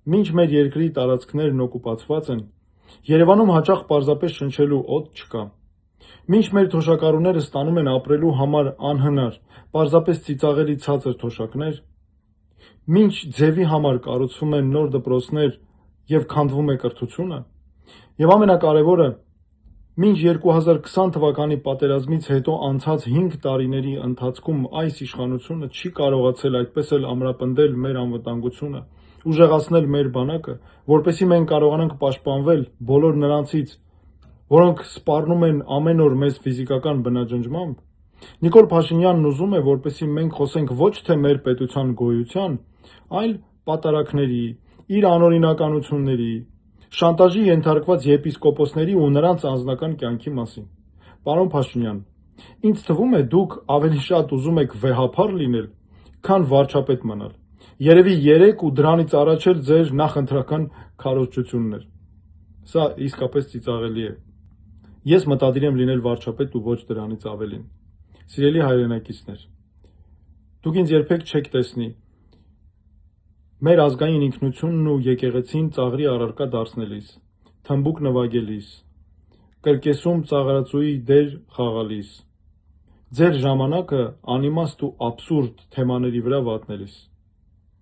Մինչ մեր երկրի տարածքներն օկուպացված են, Երևանում հաճախ պարզապես շնչելու օդ չկա։ Մինչ մեր թոշակառուները ստանում են ապրելու համար անհնար, պարզապես ծիծաղելի ցածր թոշակներ, մինչ ձևի համար կառուցվում են նոր դպրոցներ և քանդվում է կրթությունը, և ամենակարևորը, մինչ 2020 թվականի պատերազմից հետո անցած 5 տարիների ընթացքում այս իշխանությունը չի կարողացել այդպես էլ ամրապնդել մեր անվտանգությունը, ուժեղացնել մեր բանակը, որպեսզի մենք կարողանանք պաշտպանվել բոլոր նրանցից, որոնք սպառնում են ամեն օր մեզ ֆիզիկական բնաջնջմամբ, Նիկոլ Փաշինյանն ուզում է, որպեսզի մենք խոսենք ոչ թե մեր պետության գոյության, այլ պատարագների, իր անօրինականությունների, շանտաժի ենթարկված եպիսկոպոսների ու նրանց անձնական կյանքի մասին։ Պարոն Փաշինյան, ինձ թվում է դուք ավելի շատ ուզում եք վեհափառ լինել, քան վարչապետ մնալ։ Երևի 3 ու դրանից առաջ էլ ձեր նախընտրական քարոզչությունն էր։ Սա իսկապես ծիծաղելի է։ Ես մտադիր եմ լինել վարչապետ ու ոչ դրանից ավելին։ Սիրելի հայրենակիցներ, դուք ինձ երբեք չեք տեսնի մեր ազգային ինքնությունն ու եկեղեցին ծաղրի առարկա դարձնելիս, թմբուկ նվագելիս, կրկեսում ծաղրածուի դեր խաղալիս, ձեր ժամանակը անիմաստ ու աբսուրդ թեմաների վրա վատնելիս։